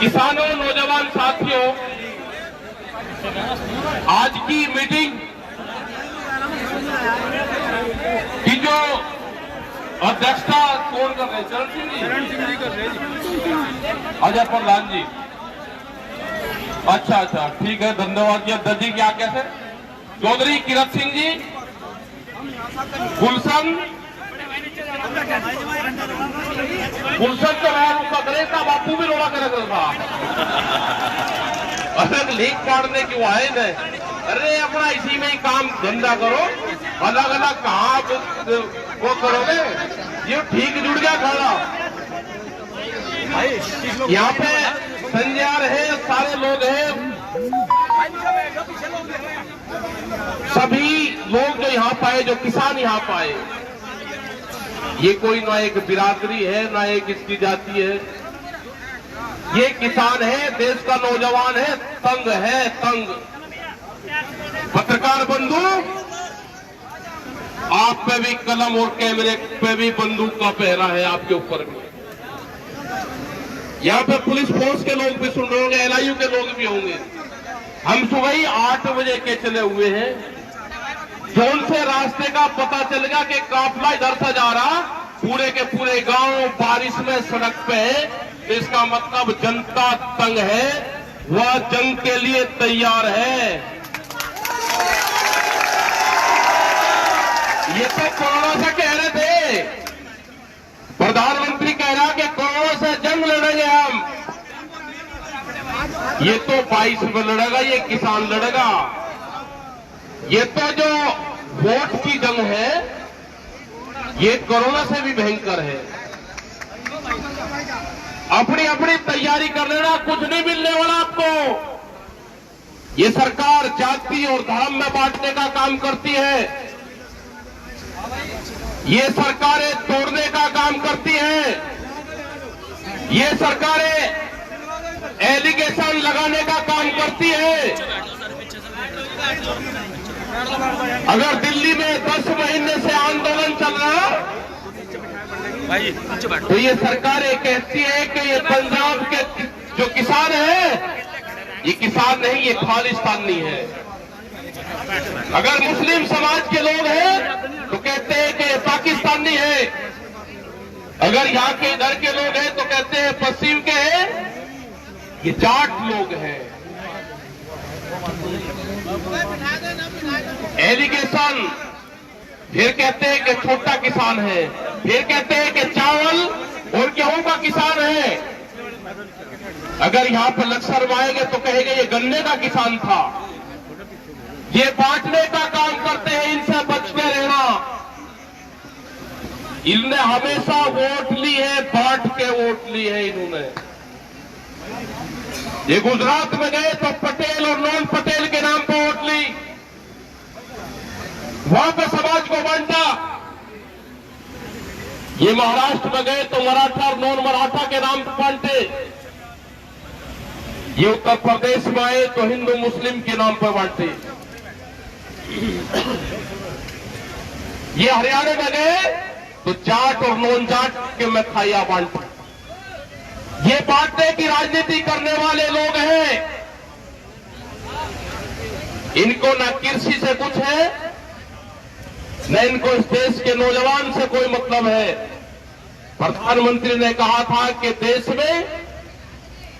किसानों, नौजवान साथियों, आज की मीटिंग की जो अध्यक्षता कौन कर रहे हैं? चरण सिंह जी कर रहे हैं। अजय प्रधान जी, अच्छा, ठीक है, धन्यवाद जी। अध्यक्ष जी क्या कैसे? चौधरी किरत सिंह जी, गुलशन तो मैं बापू भी रोड़ा कर था। अरे लीक पाड़ने की वो आए नहीं। अरे अपना इसी में ही काम धंधा करो, अलग अलग कहाँ वो करोगे? ये ठीक जुड़ गया खाना। यहाँ पे संजय है, सारे लोग हैं, सभी लोग जो यहाँ पाए, जो किसान यहाँ पाए, ये कोई ना एक बिरादरी है, ना एक इसकी जाति है, ये किसान है, देश का नौजवान है, तंग है, तंग। पत्रकार बंधु, आप पे भी कलम और कैमरे पे भी बंदूक का पहरा है, आपके ऊपर भी। यहाँ पे पुलिस फोर्स के लोग भी सुन रहे होंगे, LIU के लोग भी होंगे। हम सुबह ही 8 बजे के चले हुए हैं। जोन से रास्ते का पता चल गया कि काफिला इधर से जा रहा, पूरे के पूरे गांव बारिश में सड़क पे है, तो इसका मतलब जनता तंग है, वह जंग के लिए तैयार है। ये तो कोरोना से कह रहे थे, प्रधानमंत्री कह रहा कि कोरोना से जंग लड़ेंगे हम। ये तो 22 में लड़ेगा, ये किसान लड़ेगा। ये तो जो वोट की जंग है, ये कोरोना से भी भयंकर है। अपनी अपनी तैयारी कर लेना, कुछ नहीं मिलने वाला आपको। ये सरकार जाति और धर्म में बांटने का काम करती है, ये सरकारें तोड़ने का काम करती हैं, ये सरकारें एलिगेशन लगाने का काम करती है। अगर दिल्ली में 10 महीने से आंदोलन चल रहा, तो ये सरकारें कहती है कि ये पंजाब के जो किसान है, ये किसान नहीं, ये खालिस्तानी है। अगर मुस्लिम समाज के लोग हैं तो कहते हैं कि ये पाकिस्तानी है। अगर यहाँ के इधर के लोग हैं तो कहते हैं पश्चिम के हैं, ये जाट लोग हैं। एलिगेशन, फिर कहते हैं कि छोटा किसान है, फिर कहते हैं कि चावल और गेहूं का किसान है। अगर यहाँ पर लक्ष्य आएंगे तो कहेंगे ये गन्ने का किसान था। ये बांटने का काम करते हैं, इनसे बच के रहना। इनने हमेशा वोट ली है, बांट के वोट ली है इन्होंने। ये गुजरात में गए तो पटेल और नॉन पटेल के नाम पर वोट ली, वहां पे समाज को बांटा। ये महाराष्ट्र में गए तो मराठा और नॉन मराठा के नाम पर बांटे। ये उत्तर प्रदेश में आए तो हिंदू मुस्लिम के नाम पर बांटे। ये हरियाणा में गए तो जाट और नॉन जाट के मिठाइयां बांटे। ये बांटने की राजनीति करने वाले लोग हैं। इनको न कृषि से कुछ है, न इनको इस देश के नौजवान से कोई मतलब है। प्रधानमंत्री ने कहा था कि देश में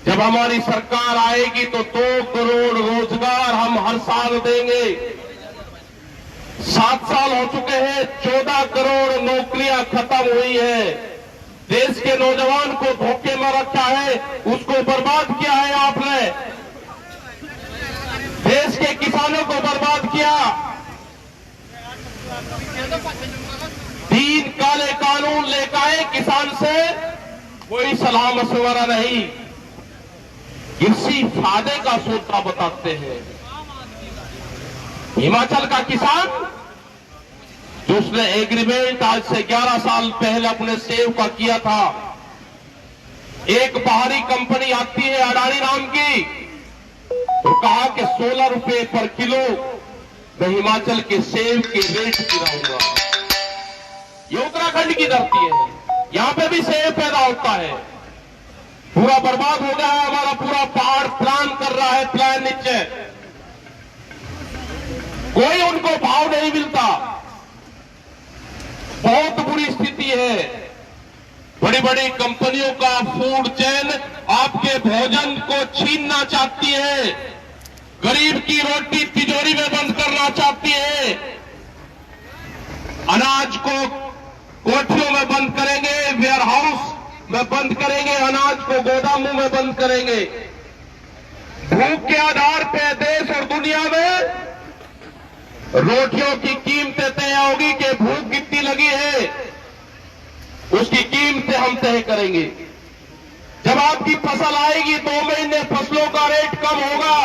जब हमारी सरकार आएगी तो 2 करोड़ रोजगार हम हर साल देंगे। 7 साल हो चुके हैं, 14 करोड़ नौकरियां खत्म हुई है। देश के नौजवान को धोखे में रखा है, उसको बर्बाद किया है आपने। देश के किसानों को बर्बाद किया। 3 काले कानून लेकर आए, किसान से कोई सलाह मशवरा नहीं, इसी फायदे का सोचा बताते हैं। हिमाचल का किसान जो उसने एग्रीमेंट आज से 11 साल पहले अपने सेब का किया था, एक बाहरी कंपनी आती है अडानी नाम की, तो कहा कि 16 रुपए पर किलो मैं हिमाचल के सेब के रेट गिराऊंगा। ये उत्तराखंड की धरती है, यहां पे भी सेब पैदा होता है। पूरा बर्बाद हो गया है। हमारा पूरा पहाड़ प्लान कर रहा है, प्लान नीचे, कोई उनको भाव नहीं मिलता। बहुत बुरी स्थिति है। बड़ी बड़ी कंपनियों का फूड चेन आपके भोजन को छीनना चाहती है, गरीब की रोटी तिजोरी में बंद करना चाहती है, अनाज को कोठियों में बंद करेंगे, वेयर हाउस में बंद करेंगे, अनाज को गोदामों में बंद करेंगे। भूख के आधार पर देश और दुनिया में रोटियों की कीमतें तय होगी कि भूख कितनी लगी है, उसकी कीमतें हम तय करेंगे। जब आपकी फसल आएगी 2 महीने फसलों का रेट कम होगा,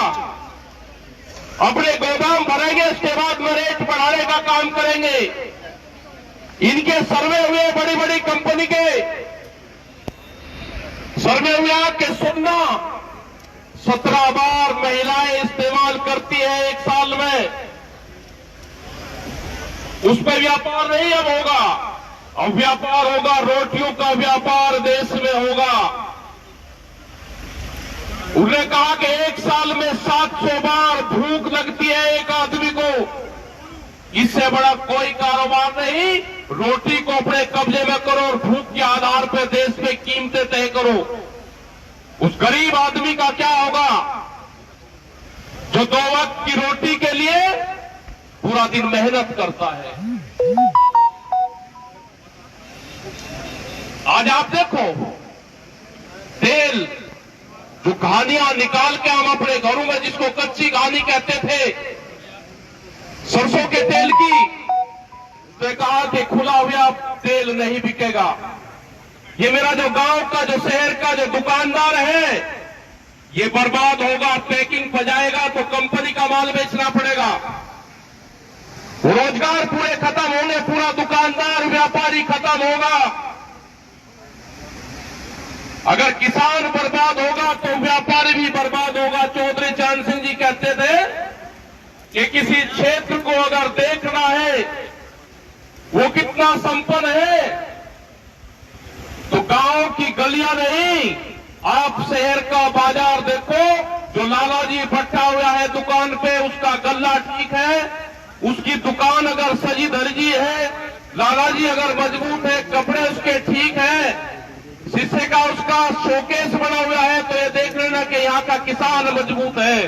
अपने गोदाम भरेंगे, उसके बाद में रेट बढ़ाने का काम करेंगे। इनके सर्वे हुए, बड़ी बड़ी कंपनी के सर्वे हुआ कि सुनना 17 बार महिलाएं इस्तेमाल करती है एक साल में। उस पर व्यापार नहीं अब होगा, अब व्यापार होगा, रोटियों का व्यापार देश में होगा। उन्होंने कहा कि एक साल में 700 बार भूख लगती है एक आदमी को। इससे बड़ा कोई कारोबार नहीं। रोटी को अपने कब्जे में करो और भूख के आधार पर देश में कीमतें तय करो। उस गरीब आदमी का क्या होगा जो 2 वक्त की रोटी के लिए पूरा दिन मेहनत करता है। आज आप देखो, तेल जो कहानियां निकाल के हम अपने घरों में, जिसको कच्ची कहानी कहते थे, सरसों के तेल की, तो कहा कि खुला हुआ तेल नहीं बिकेगा। ये मेरा जो गांव का, जो शहर का जो दुकानदार है, ये बर्बाद होगा। पैकिंग बजाएगा तो कंपनी का माल बेचना पड़ेगा। रोजगार पूरे खत्म होंगे, पूरा दुकानदार व्यापारी खत्म होगा। अगर किसान बर्बाद होगा तो व्यापारी भी बर्बाद होगा। चौधरी चरण सिंह जी कहते थे कि किसी क्षेत्र को अगर देखना है वो कितना संपन्न है, तो गांव की गलियां नहीं, आप शहर का बाजार देखो। जो लाला जी बैठा हुआ है दुकान पे, उसका गल्ला ठीक है, उसकी दुकान अगर सजी धजी है, लाला जी अगर मजबूत है, कपड़े उसके ठीक है, शीशे का उसका शोकेस बना हुआ है, तो ये देख लेना कि यहाँ का किसान मजबूत है।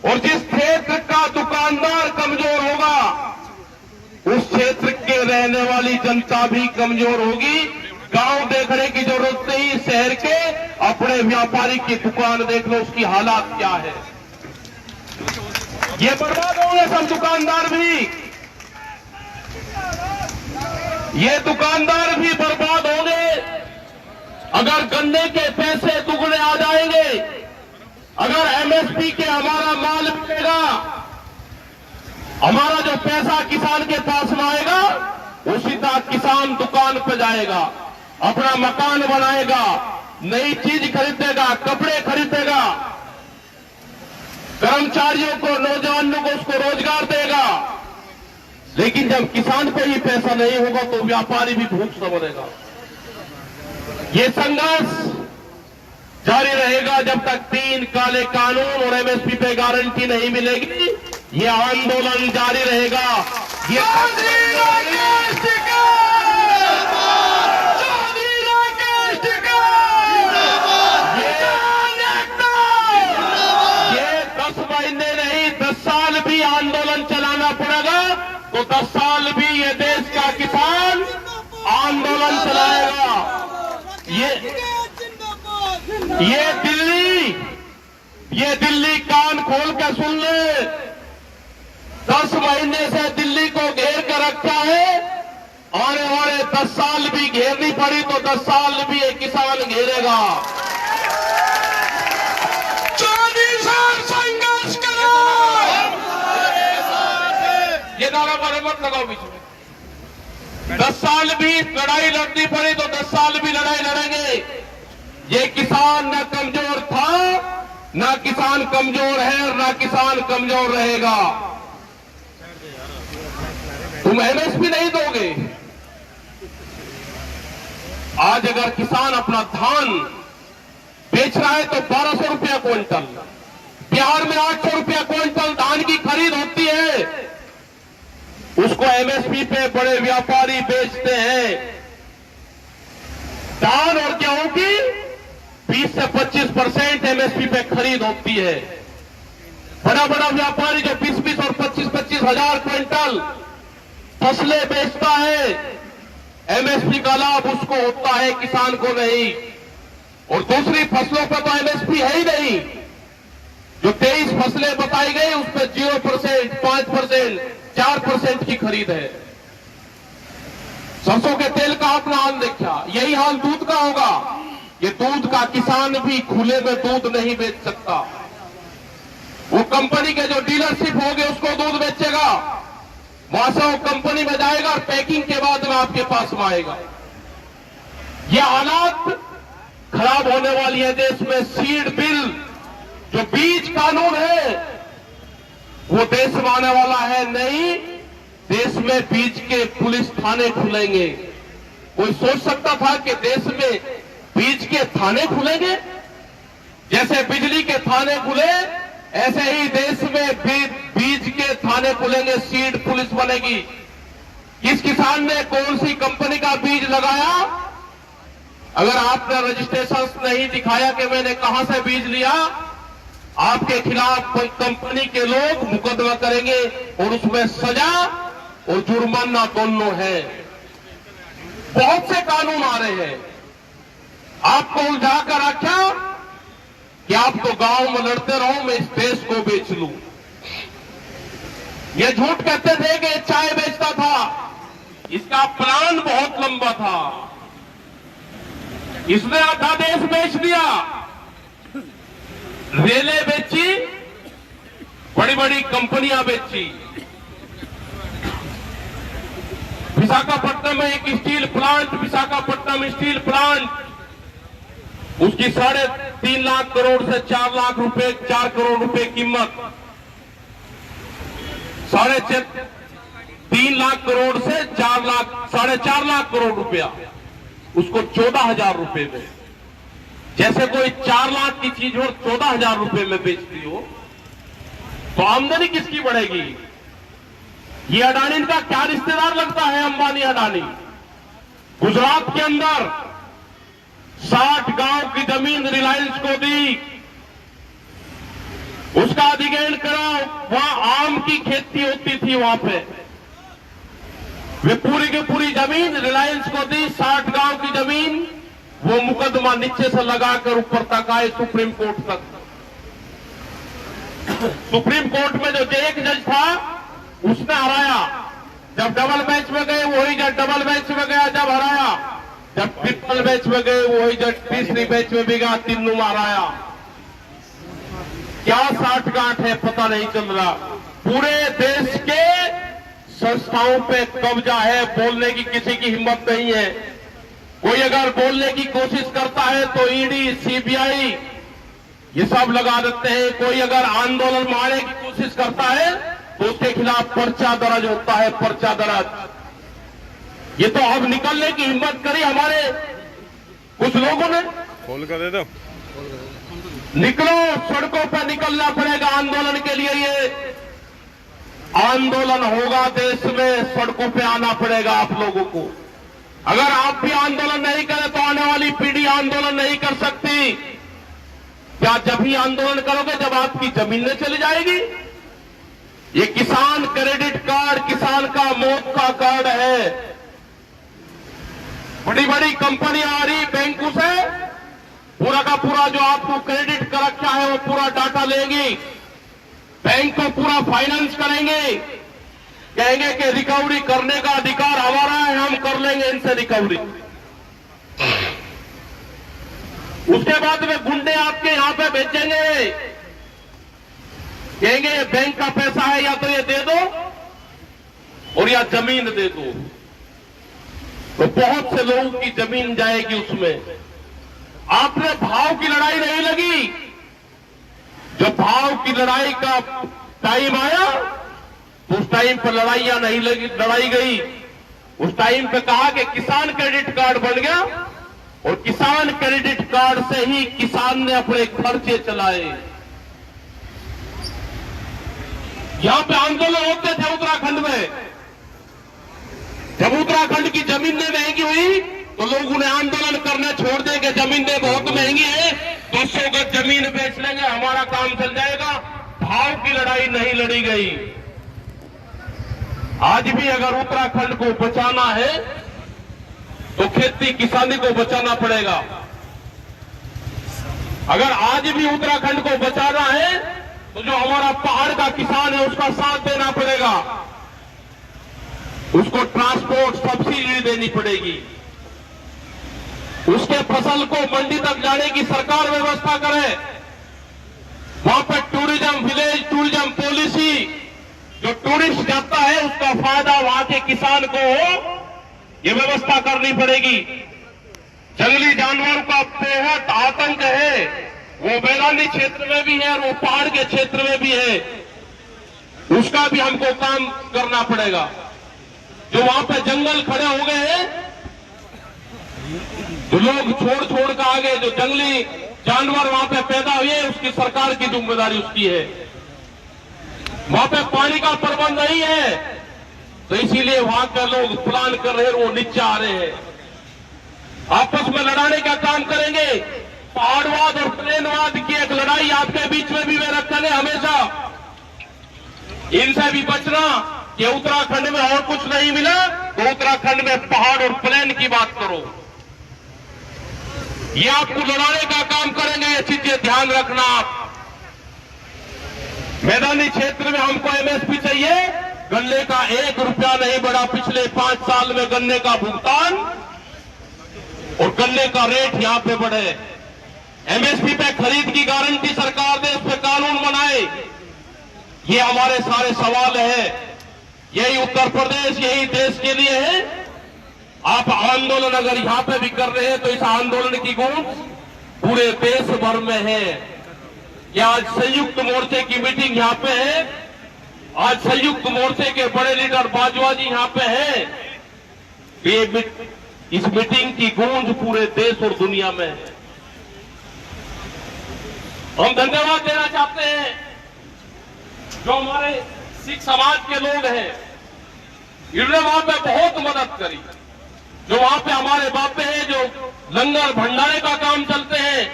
और जिस क्षेत्र का दुकानदार कमजोर होगा, उस क्षेत्र के रहने वाली जनता भी कमजोर होगी। गांव देखने की जरूरत नहीं, शहर के अपने व्यापारी की दुकान देख लो, उसकी हालात क्या है। ये बर्बाद होंगे सब दुकानदार भी, ये दुकानदार भी बर्बाद होंगे। अगर गन्ने के पैसे दुगने आ जाएंगे, अगर एमएसपी के हमारा माल मिलेगा, हमारा जो पैसा किसान के पास में आएगा, वो सीधा किसान दुकान पे जाएगा, अपना मकान बनाएगा, नई चीज खरीदेगा, कपड़े खरीदेगा, कर्मचारियों को, नौजवानों को उसको रोजगार देगा। लेकिन जब किसान पे ही पैसा नहीं होगा तो व्यापारी भी भूख से मरेगा। ये संघर्ष जारी रहेगा जब तक 3 काले कानून और एमएसपी पे गारंटी नहीं मिलेगी। ये आंदोलन जारी रहेगा। ये आंदोलन चलाना पड़ेगा, तो 10 साल भी ये देश का किसान आंदोलन चलाएगा। ये दिल्ली कान खोल के सुन ले, 10 महीने से दिल्ली को घेर कर रखा है। आने वाले 10 साल भी घेरनी पड़ी तो 10 साल भी ये किसान घेरेगा। 24 साल संघर्ष करो। ये नारा मत लगाओ बीच में। 10 साल भी लड़ाई लड़नी पड़ी तो 10 साल भी लड़ाई लड़ेंगे। ये किसान न कमजोर था, न किसान कमजोर है और न किसान कमजोर रहेगा। तुम एमएसपी नहीं दोगे। आज अगर किसान अपना धान बेच रहा है तो 1200 रुपया क्विंटल। बिहार में 800 रुपया क्विंटल धान की खरीद होती है, उसको एमएसपी पे बड़े व्यापारी बेचते हैं। धान और गेहूं की 20 से 25% एमएसपी पे खरीद होती है। बड़ा बड़ा व्यापारी जो 20-20 और 25-25 हजार क्विंटल फसलें बेचता है, एमएसपी का लाभ उसको होता है, किसान को नहीं। और दूसरी फसलों पर तो एमएसपी है ही नहीं। जो 23 फसलें बताई गई उस पर 0%, 5%, 4% की खरीद है। सरसों के तेल का अपना हाल देखा, यही हाल दूध का होगा। ये दूध का किसान भी खुले में दूध नहीं बेच सकता। वो कंपनी के जो डीलरशिप होंगे उसको दूध बेचेगा, वहां से वो कंपनी में जाएगा और पैकिंग के बाद में आपके पास में आएगा। ये हालात खराब होने वाली है देश में। सीड बिल जो बीज कानून है वो देश में आने वाला है नहीं। देश में बीज के पुलिस थाने खुलेंगे। कोई सोच सकता था कि देश में बीज के थाने खुलेंगे? जैसे बिजली के थाने खुले ऐसे ही देश में बीज के थाने खुलेंगे, सीड पुलिस बनेगी। किस किसान ने कौन सी कंपनी का बीज लगाया, अगर आपने रजिस्ट्रेशन नहीं दिखाया कि मैंने कहां से बीज लिया, आपके खिलाफ कंपनी के लोग मुकदमा करेंगे और उसमें सजा और जुर्माना दोनों है। बहुत से कानून आ रहे हैं। आपको उलझा कर रखा कि आप तो गांव में लड़ते रहो, मैं इस देश को बेच लूं। ये झूठ कहते थे कि चाय बेचता था, इसका प्लान बहुत लंबा था। इसने आधा देश बेच दिया, रेलें बेची, बड़ी बड़ी कंपनियां बेची। विशाखापट्टनम में एक steel plant, Visakhapatnam steel plant, उसकी 3.5 लाख करोड़ से 4 लाख रुपए, 4 करोड़ रुपए कीमत, 3.5 लाख करोड़ से 4.5 लाख करोड़ रुपया, उसको 14,000 रुपए में। जैसे कोई 4 लाख की चीज और 14,000 रुपए में बेचती हो तो आमदनी किसकी बढ़ेगी? ये अडानी का क्या रिश्तेदार लगता है? अंबानी अडानी। गुजरात के अंदर 60 गांव की जमीन रिलायंस को दी, उसका अधिग्रहण करा। वहां आम की खेती होती थी, वहां पे वे पूरी की पूरी जमीन रिलायंस को दी, 60 गांव की जमीन। वो मुकदमा नीचे से लगाकर ऊपर तक आए, सुप्रीम कोर्ट तक। सुप्रीम कोर्ट में जो एक जज था उसने हराया। जब डबल बेंच में गए वही जज डबल बेंच में गया, जब हराया। जब ट्रिपल बेंच में गए वही जज तीसरी बेंच में भी गया, तीनों में हराया। क्या साठ गांठ है पता नहीं चल रहा। पूरे देश के संस्थाओं पे कब्जा है, बोलने की किसी की हिम्मत नहीं है। कोई अगर बोलने की कोशिश करता है तो ईडी, सीबीआई ये सब लगा देते हैं। कोई अगर आंदोलन मारने की कोशिश करता है तो उसके खिलाफ पर्चा दर्ज होता है, पर्चा दर्ज। ये तो अब निकलने की हिम्मत करी हमारे कुछ लोगों ने। खोल कर दे दो। निकलो, सड़कों पर निकलना पड़ेगा आंदोलन के लिए। ये आंदोलन होगा देश में, सड़कों पे आना पड़ेगा आप लोगों को। अगर आप भी आंदोलन नहीं करें तो आने वाली पीढ़ी आंदोलन नहीं कर सकती। क्या जब ही आंदोलन करोगे जब आपकी जमीनें चली जाएगी? ये किसान क्रेडिट कार्ड किसान का मौत का कार्ड है। बड़ी बड़ी कंपनियां आ रही बैंकों से, पूरा का पूरा जो आपको क्रेडिट कर रखा है वो पूरा डाटा लेंगी, बैंक को पूरा फाइनेंस करेंगे, कहेंगे कि रिकवरी करने का अधिकार हमारा है, हम कर लेंगे इनसे रिकवरी। उसके बाद में गुंडे आपके यहां पे भेजेंगे, कहेंगे ये बैंक का पैसा है, या तो ये दे दो और या जमीन दे दो। तो बहुत से लोगों की जमीन जाएगी उसमें। आपने भाव की लड़ाई नहीं लगी। जब भाव की लड़ाई का टाइम आया तो उस टाइम पर लड़ाइयां नहीं लगी, लड़ाई गई। उस टाइम पे कहा कि किसान क्रेडिट कार्ड बन गया और किसान क्रेडिट कार्ड से ही किसान ने अपने खर्चे चलाए। यहां पे आंदोलन होते थे उत्तराखंड में। जब उत्तराखंड की जमीनें महंगी हुई तो लोगों ने आंदोलन करना छोड़ दिए कि जमीनें बहुत महंगी है, 200 गज जमीन बेच लेंगे, हमारा काम चल जाएगा। भाव की लड़ाई नहीं लड़ी गई। आज भी अगर उत्तराखंड को बचाना है तो खेती किसानी को बचाना पड़ेगा। अगर आज भी उत्तराखंड को बचाना है तो जो हमारा पहाड़ का किसान है उसका साथ देना पड़ेगा, उसको ट्रांसपोर्ट सब्सिडी देनी पड़ेगी, उसके फसल को मंडी तक जाने की सरकार व्यवस्था करे। वहां पर टूरिज्म विलेज टूरिज्म पॉलिसी, जो टूरिस्ट जाता है उसका फायदा वहां के किसान को हो, ये व्यवस्था करनी पड़ेगी। जंगली जानवरों का बेहद आतंक है, वो मैदानी क्षेत्र में भी है और वो पहाड़ के क्षेत्र में भी है, उसका भी हमको काम करना पड़ेगा। जो वहां पे जंगल खड़े हो गए हैं, जो लोग छोड़ कर आगे, जो जंगली जानवर वहां पे पैदा हुए, उसकी सरकार की जिम्मेदारी उसकी है। वहां पे पानी का प्रबंध नहीं है तो इसीलिए वहां के लोग प्लान कर रहे हैं, वो नीचे आ रहे हैं। आपस में लड़ाने का काम करेंगे। पहाड़वाद और प्लेनवाद की एक लड़ाई आपके बीच में भी वे रखने हमेशा। इनसे भी बचना कि उत्तराखंड में और कुछ नहीं मिला तो उत्तराखंड में पहाड़ और प्लेन की बात करो, ये आपको लड़ाने का काम करेंगे। ये चीजें ध्यान रखना आप। मैदानी क्षेत्र में हमको एमएसपी चाहिए। गन्ने का 1 रुपया नहीं बढ़ा पिछले 5 साल में गन्ने का भुगतान, और गन्ने का रेट यहां पे बढ़े। एमएसपी पे खरीद की गारंटी सरकार ने, उस पर कानून बनाए। ये हमारे सारे सवाल है। यही उत्तर प्रदेश, यही देश के लिए है। आप आंदोलन अगर यहां पे भी कर रहे हैं तो इस आंदोलन की गूंज पूरे देश भर में है। ये आज संयुक्त मोर्चे की मीटिंग यहां पे है। आज संयुक्त मोर्चे के बड़े लीडर बाजवा जी यहां पे हैं। इस मीटिंग की गूंज पूरे देश और दुनिया में है। हम धन्यवाद देना चाहते हैं जो हमारे सिख समाज के लोग हैं, इन्होंने वहां पे बहुत मदद करी। जो वहां पे हमारे बापे हैं, जो लंगर भंडारे का काम चलते हैं,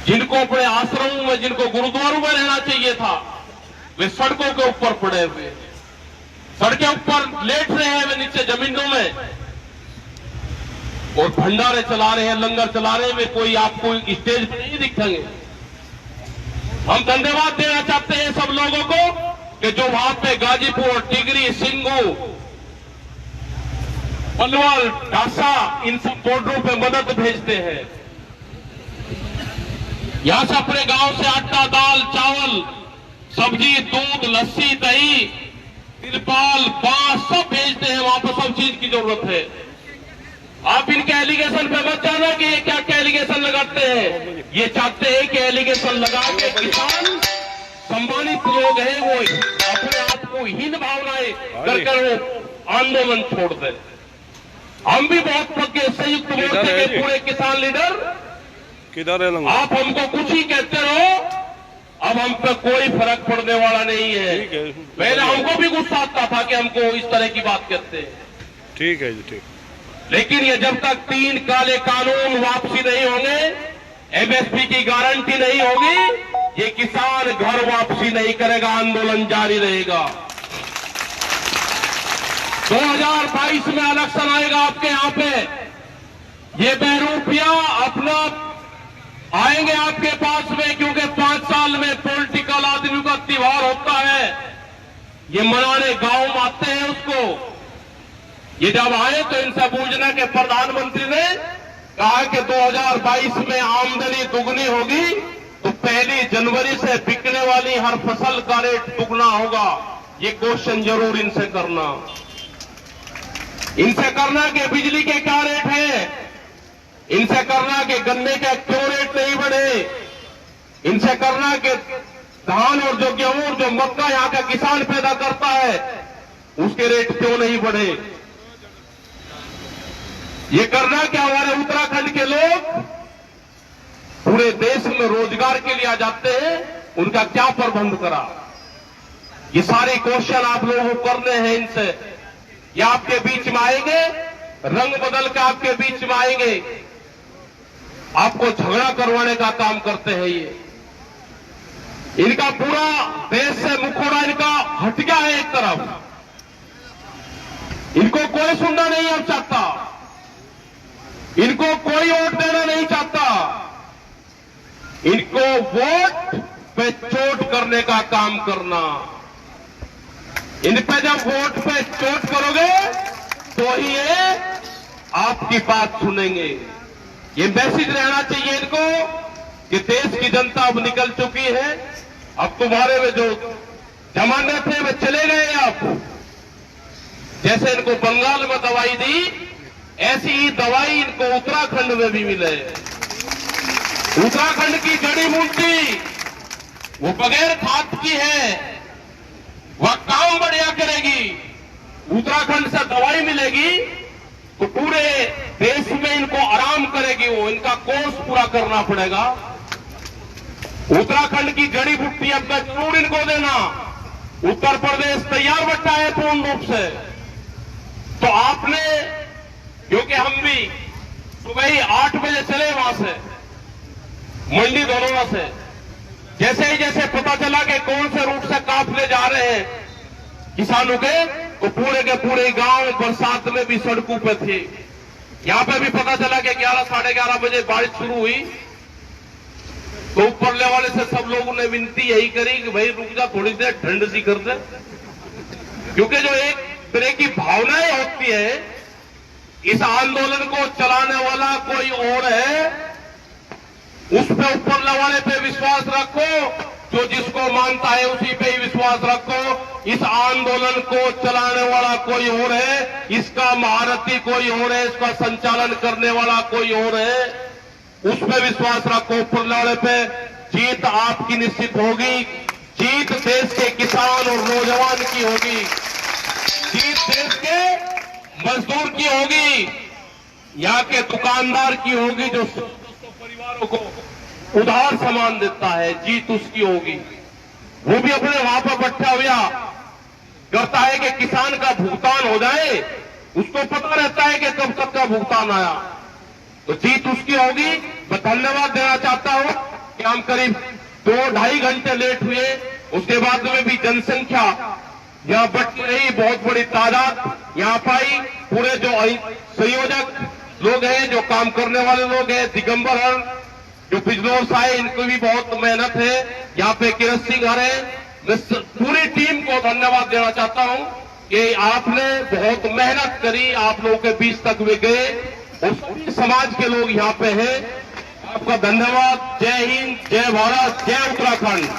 जिनको अपने आश्रमों में, जिनको गुरुद्वारों में रहना चाहिए था, वे सड़कों के ऊपर पड़े हुए, सड़कें ऊपर लेट रहे हैं, वे नीचे जमीनों में, और भंडारे चला रहे हैं, लंगर चला रहे हैं। वे कोई आपको स्टेज पर नहीं दिखेंगे। हम धन्यवाद देना चाहते हैं सब लोगों को कि जो वहां पे गाजीपुर, टिगरी, सिंगू, पलवल, ढासा, इन सब बॉर्डरों पे मदद भेजते हैं। यहां से अपने गांव से आटा, दाल, चावल, सब्जी, दूध, लस्सी, दही, तिरपाल, बांस सब भेजते हैं। वहां पर सब चीज की जरूरत है। आप इनके एलिगेशन पे मत जाना कि ये क्या क्या एलिगेशन लगाते हैं। ये चाहते हैं कि एलिगेशन लगा के किसान सम्मानित लोग हैं वो अपने आप को हीन भावनाएं कर वो आंदोलन छोड़ दें। हम भी बहुत पक्के संयुक्त मोर्चे के पूरे किसान लीडर, किधर है? आप हमको कुछ ही कहते रहो, अब हम पे कोई फर्क पड़ने वाला नहीं है। पहले हमको भी गुस्सा आता था कि हमको इस तरह की बात कहते हैं। ठीक है जी, ठीक। लेकिन ये जब तक 3 काले कानून वापसी नहीं होंगे, एमएसपी की गारंटी नहीं होगी, ये किसान घर वापसी नहीं करेगा, आंदोलन जारी रहेगा। 2022 में इलेक्शन आएगा आपके यहां पे, ये बहरूपिया अपना आएंगे आपके पास में, क्योंकि 5 साल में पॉलिटिकल आदमी का त्योहार होता है, ये मनाने गांव में आते हैं उसको। ये जब आए तो इनसे पूछना कि प्रधानमंत्री ने कहा कि 2022 में आमदनी दुगनी होगी तो 1 जनवरी से बिकने वाली हर फसल का रेट दुगना होगा। ये क्वेश्चन जरूर इनसे करना। इनसे करना कि बिजली के क्या रेट है, इनसे करना कि गन्ने के क्यों रेट नहीं बढ़े, इनसे करना कि धान और जो गेहूं और जो मक्का यहां का किसान पैदा करता है उसके रेट क्यों नहीं बढ़े। ये करना कि हमारे उत्तराखंड के लोग पूरे देश में रोजगार के लिए आ जाते हैं, उनका क्या प्रबंध करा। ये सारे क्वेश्चन आप लोगों को करने हैं इनसे। ये आपके बीच में आएंगे, रंग बदल के आपके बीच में आएंगे, आपको झगड़ा करवाने का काम करते हैं। ये इनका पूरा देश से मुखौटा इनका हट गया है एक तरफ। इनको कोई सुनना नहीं अब चाहता, इनको कोई वोट देना नहीं चाहता। इनको वोट पे चोट करने का काम करना। इन पे जब वोट पे चोट करोगे तो ही ये आपकी बात सुनेंगे। ये मैसेज रहना चाहिए इनको कि देश की जनता अब निकल चुकी है, अब तुम्हारे में जो जमाने थे वे चले गए। अब जैसे इनको बंगाल में दवाई दी, ऐसी ही दवाई इनको उत्तराखंड में भी मिले। उत्तराखंड की जड़ी बूटी वो बगैर खाद की है, वह काम बढ़िया करेगी। उत्तराखंड से दवाई मिलेगी तो पूरे देश में इनको आराम करेगी। वो इनका कोर्स पूरा करना पड़ेगा। उत्तराखंड की जड़ी बूटी अब जरूर इनको देना। उत्तर प्रदेश तैयार बैठा है पूर्ण रूप से। तो आपने, क्योंकि हम भी सुबह ही 8 बजे चले वहां से मंडी धनौरा से, जैसे पता चला कि कौन से रूट से काफिले जा रहे हैं किसानों के, तो के पूरे गांव बरसात में भी सड़कों पे थे। यहां पे भी पता चला कि 11 साढ़े 11 बजे बारिश शुरू हुई तो ऊपरले वाले से सब लोगों ने विनती यही करी कि भाई रुक जा, थोड़ी देर ठंड सी कर दे। क्योंकि जो एक तरह की भावनाएं होती है, इस आंदोलन को चलाने वाला कोई और है, उस पे ऊपर वाले पे विश्वास रखो, जो जिसको मानता है उसी पे ही विश्वास रखो। इस आंदोलन को चलाने वाला कोई और है, इसका महारथी कोई और है, इसका संचालन करने वाला कोई और है, उस पे विश्वास रखो। ऊपर वाले पे जीत आपकी निश्चित होगी। जीत देश के किसान और नौजवान की होगी, जीत देश के मजदूर की होगी, यहाँ के दुकानदार की होगी, जो परिवारों को उधार सामान देता है, जीत उसकी होगी। वो भी अपने वहां पर बैठा हुआ करता है कि किसान का भुगतान हो जाए, उसको पता रहता है कि कब तक का भुगतान आया, तो जीत उसकी होगी। मैं धन्यवाद देना चाहता हूं कि हम करीब 2-2.5 घंटे लेट हुए, उसके बाद में भी जनसंख्या यहां बढ़ती रही, बहुत बड़ी तादाद यहां पाई। पूरे जो संयोजक लोग हैं, जो काम करने वाले लोग हैं, दिगंबर हर जो बिजनौर से आए, इनको भी बहुत मेहनत है। यहाँ पे किरत सिंह हर है, मैं पूरी टीम को धन्यवाद देना चाहता हूं कि आपने बहुत मेहनत करी, आप लोगों के बीच तक वे गए और सभी समाज के लोग यहाँ पे हैं। आपका धन्यवाद। जय हिंद, जय भारत, जय उत्तराखंड।